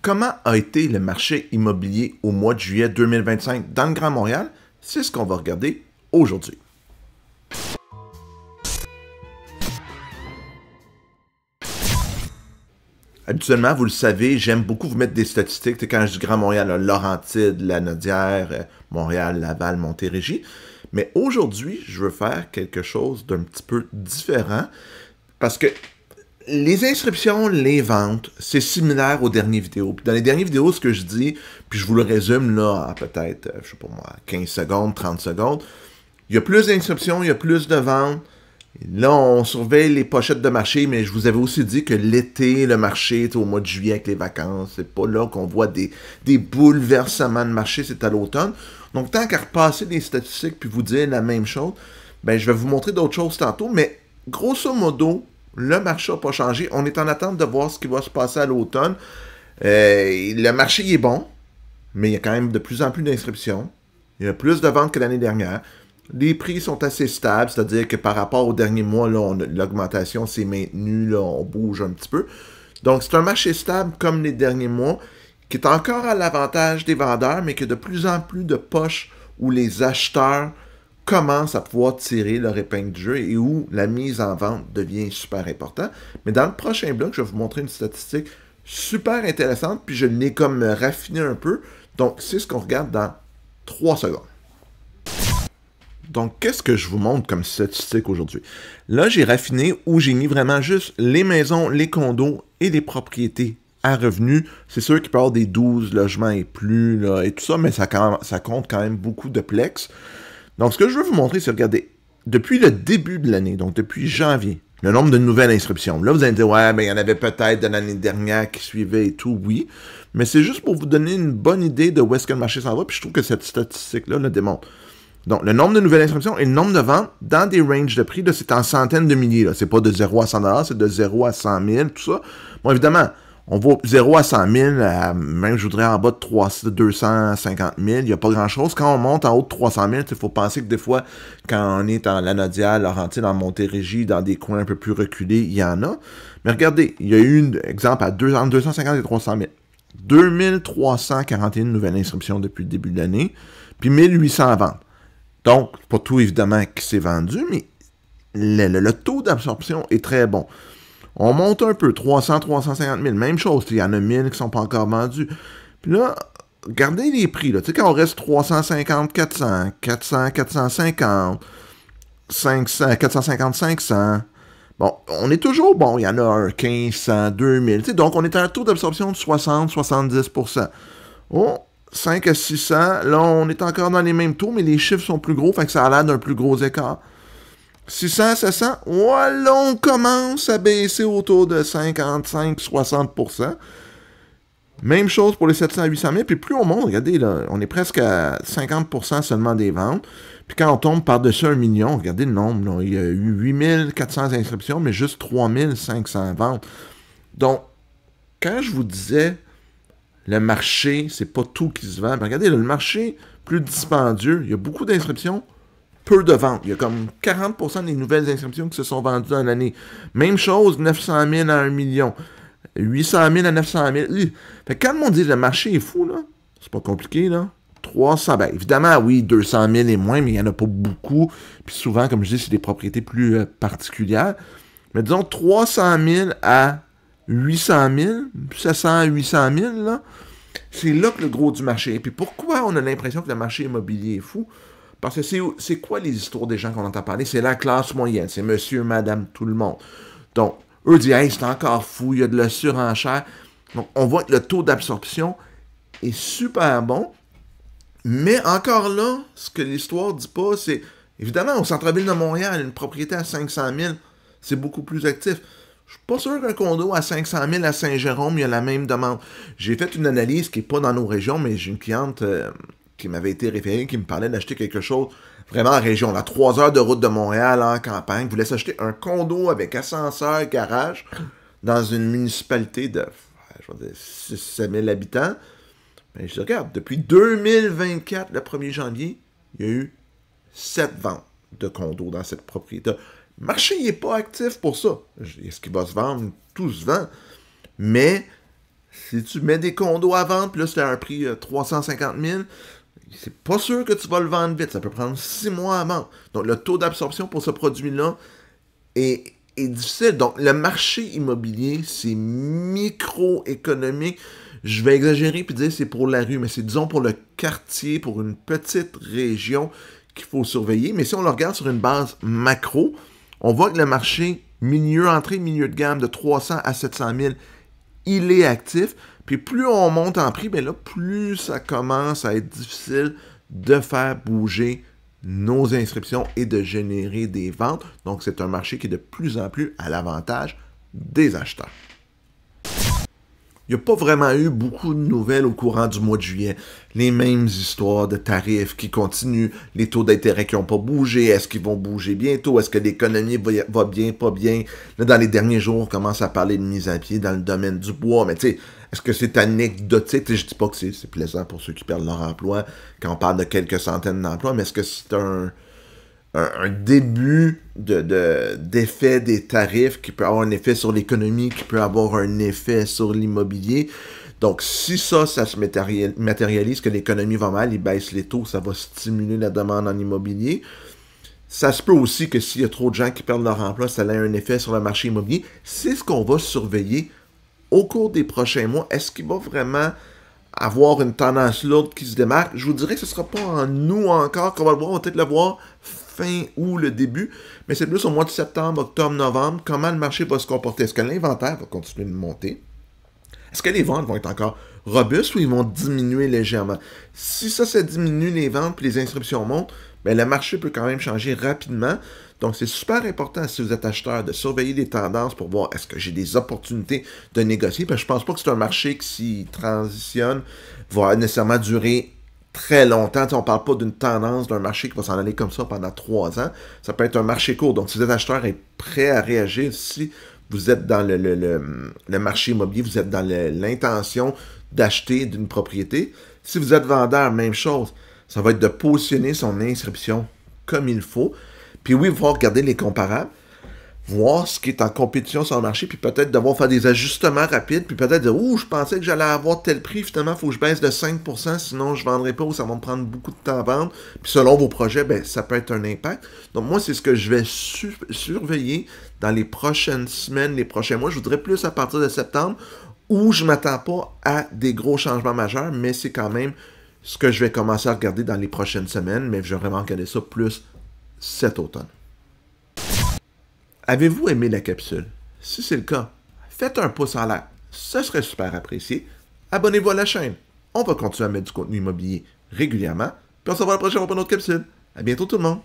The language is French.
comment a été le marché immobilier au mois de juillet 2025 dans le Grand Montréal? C'est ce qu'on va regarder aujourd'hui. Habituellement, vous le savez, j'aime beaucoup vous mettre des statistiques. Quand je dis Grand Montréal, Laurentides, Lanaudière, Montréal, Laval, Montérégie. Mais aujourd'hui, je veux faire quelque chose d'un petit peu différent parce que les inscriptions, les ventes, c'est similaire aux dernières vidéos. Puis dans les dernières vidéos, ce que je dis, puis je vous le résume là, en peut-être, je sais pas moi, 15 secondes, 30 secondes, il y a plus d'inscriptions, il y a plus de ventes. Là, on surveille les pochettes de marché, mais je vous avais aussi dit que l'été, le marché, au mois de juillet avec les vacances, c'est pas là qu'on voit des bouleversements de marché, c'est à l'automne. Donc, tant qu'à repasser des statistiques puis vous dire la même chose, ben, je vais vous montrer d'autres choses tantôt, mais grosso modo, le marché n'a pas changé. On est en attente de voir ce qui va se passer à l'automne. Le marché il est bon, mais il y a quand même de plus en plus d'inscriptions. Il y a plus de ventes que l'année dernière. Les prix sont assez stables, c'est-à-dire que par rapport au dernier mois, l'augmentation s'est maintenue, là, on bouge un petit peu. Donc, c'est un marché stable comme les derniers mois, qui est encore à l'avantage des vendeurs, mais qui a de plus en plus de poches où les acheteurs commencent à pouvoir tirer leur épingle du jeu et où la mise en vente devient super importante. Mais dans le prochain bloc, je vais vous montrer une statistique super intéressante, puis je l'ai comme raffiné un peu. Donc, c'est ce qu'on regarde dans 3 secondes. Donc, qu'est-ce que je vous montre comme statistique aujourd'hui? Là, j'ai raffiné où j'ai mis vraiment juste les maisons, les condos et les propriétés à revenus. C'est sûr qu'il peut y avoir des 12 logements et plus, là, et tout ça, mais ça compte quand même beaucoup de plex. Donc, ce que je veux vous montrer, c'est, regardez, depuis le début de l'année, donc depuis janvier, le nombre de nouvelles inscriptions. Là, vous allez me dire, ouais, mais il y en avait peut-être de l'année dernière qui suivait et tout, oui. Mais c'est juste pour vous donner une bonne idée de où est-ce que le marché s'en va, puis je trouve que cette statistique-là le démontre. Donc, le nombre de nouvelles inscriptions et le nombre de ventes dans des ranges de prix, c'est en centaines de milliers. C'est pas de 0 à 100 $, c'est de 0 à 100 000, tout ça. Bon, évidemment, on va 0 à 100 000, même je voudrais en bas de 250 000, il n'y a pas grand-chose. Quand on monte en haut de 300 000, il faut penser que des fois, quand on est en Lanaudière, Laurentides, en Montérégie, dans des coins un peu plus reculés, il y en a. Mais regardez, il y a eu, exemple, entre 250 et 300 000. 2341 nouvelles inscriptions depuis le début de l'année, puis 1800 ventes. Donc, pas tout, évidemment, qui s'est vendu, mais le taux d'absorption est très bon. On monte un peu, 300, 350 000, même chose, il y en a 1000 qui ne sont pas encore vendus. Puis là, regardez les prix, là. Tu sais, quand on reste 350, 400, 400, 450, 500, 450, 500, bon, on est toujours bon, il y en a un 1500, 2000, tu sais, donc on est à un taux d'absorption de 60, 70%. Oh, 5 à 600, là, on est encore dans les mêmes taux, mais les chiffres sont plus gros, fait que ça a l'air d'un plus gros écart. 600, 700, voilà, on commence à baisser autour de 55-60%. Même chose pour les 700 à 800 000, puis plus on monte, regardez, là, on est presque à 50% seulement des ventes. Puis quand on tombe par-dessus 1 million, regardez le nombre, là, il y a eu 8400 inscriptions, mais juste 3500 ventes. Donc, quand je vous disais, le marché, c'est pas tout qui se vend. Mais regardez, là, le marché plus dispendieux, il y a beaucoup d'inscriptions, peu de ventes. Il y a comme 40% des nouvelles inscriptions qui se sont vendues dans l'année. Même chose, 900 000 à 1 million. 800 000 à 900 000. Fait que quand le monde dit le marché est fou, là, c'est pas compliqué, là. 300, ben évidemment, oui, 200 000 et moins, mais il n'y en a pas beaucoup. Puis souvent, comme je dis, c'est des propriétés plus particulières. Mais disons 300 000 à 800 000, 700 à 800 000, là, c'est là que le gros du marché est. Puis pourquoi on a l'impression que le marché immobilier est fou? Parce que c'est quoi les histoires des gens qu'on entend parler? C'est la classe moyenne, c'est monsieur, madame, tout le monde. Donc, eux disent, hey, c'est encore fou, il y a de la surenchère. Donc, on voit que le taux d'absorption est super bon. Mais encore là, ce que l'histoire dit pas, c'est, évidemment, au centre-ville de Montréal, une propriété à 500 000, c'est beaucoup plus actif. Je suis pas sûr qu'un condo à 500 000 à Saint-Jérôme, il y a la même demande. J'ai fait une analyse qui n'est pas dans nos régions, mais j'ai une cliente qui m'avait été référée, qui me parlait d'acheter quelque chose vraiment en région. À 3 heures de route de Montréal, en campagne, voulait s'acheter un condo avec ascenseur, garage, dans une municipalité de, je vais dire, 6-7 000 habitants. Ben, je dis, regarde, depuis 2024, le 1er janvier, il y a eu 7 ventes de condos dans cette propriété. Le marché n'est pas actif pour ça. Est-ce qu'il va se vendre? Tout se vend. Mais Si tu mets des condos à vendre, puis là, c'est à un prix 350 000, c'est pas sûr que tu vas le vendre vite. Ça peut prendre 6 mois à vendre. Donc, le taux d'absorption pour ce produit-là est difficile. Donc, le marché immobilier, c'est microéconomique. Je vais exagérer puis dire c'est pour la rue, mais c'est, disons, pour le quartier, pour une petite région qu'il faut surveiller. Mais si on le regarde sur une base macro, on voit que le marché milieu entrée, milieu de gamme de 300 à 700 000, il est actif. Puis plus on monte en prix, bien là, plus ça commence à être difficile de faire bouger nos inscriptions et de générer des ventes. Donc, c'est un marché qui est de plus en plus à l'avantage des acheteurs. Il n'y a pas vraiment eu beaucoup de nouvelles au courant du mois de juillet. Les mêmes histoires de tarifs qui continuent, les taux d'intérêt qui n'ont pas bougé, est-ce qu'ils vont bouger bientôt, est-ce que l'économie va bien, pas bien. Là, dans les derniers jours, on commence à parler de mise à pied dans le domaine du bois, mais tu sais, est-ce que c'est anecdotique? Je dis pas que c'est plaisant pour ceux qui perdent leur emploi quand on parle de quelques centaines d'emplois, mais est-ce que c'est un début d'effet des tarifs qui peut avoir un effet sur l'économie, qui peut avoir un effet sur l'immobilier? Donc, si ça se matérialise, que l'économie va mal, ils baissent les taux, ça va stimuler la demande en immobilier. Ça se peut aussi que s'il y a trop de gens qui perdent leur emploi, ça ait un effet sur le marché immobilier. C'est ce qu'on va surveiller au cours des prochains mois. Est-ce qu'il va vraiment avoir une tendance lourde qui se démarque? Je vous dirais que ce ne sera pas en nous encore qu'on va le voir. On va peut-être le voir fin août, le début. Mais c'est plus au mois de septembre, octobre, novembre. Comment le marché va se comporter? Est-ce que l'inventaire va continuer de monter? Est-ce que les ventes vont être encore robustes ou ils vont diminuer légèrement? Si ça diminue les ventes et les inscriptions montent, bien, le marché peut quand même changer rapidement. Donc, c'est super important, si vous êtes acheteur, de surveiller les tendances pour voir est-ce que j'ai des opportunités de négocier. Parce que je ne pense pas que c'est un marché qui, s'il transitionne, va nécessairement durer très longtemps. On ne parle pas d'une tendance d'un marché qui va s'en aller comme ça pendant 3 ans. Ça peut être un marché court. Donc, si vous êtes acheteur et prêt à réagir, si vous êtes dans le marché immobilier, vous êtes dans l'intention d'acheter d'une propriété. Si vous êtes vendeur, même chose. Ça va être de positionner son inscription comme il faut. Puis oui, il va falloir regarder les comparables, voir ce qui est en compétition sur le marché, puis peut-être devoir faire des ajustements rapides, puis peut-être dire « Ouh, je pensais que j'allais avoir tel prix, finalement, il faut que je baisse de 5%, sinon je ne vendrai pas ou ça va me prendre beaucoup de temps à vendre. » Puis selon vos projets, ben, ça peut être un impact. Donc moi, c'est ce que je vais surveiller dans les prochaines semaines, les prochains mois. Je voudrais plus à partir de septembre, où je ne m'attends pas à des gros changements majeurs, mais c'est quand même ce que je vais commencer à regarder dans les prochaines semaines, mais je vais vraiment regarder ça plus cet automne. Avez-vous aimé la capsule? Si c'est le cas, faites un pouce en l'air. Ce serait super apprécié. Abonnez-vous à la chaîne. On va continuer à mettre du contenu immobilier régulièrement. Puis on se voit la prochaine fois pour une autre capsule. À bientôt tout le monde!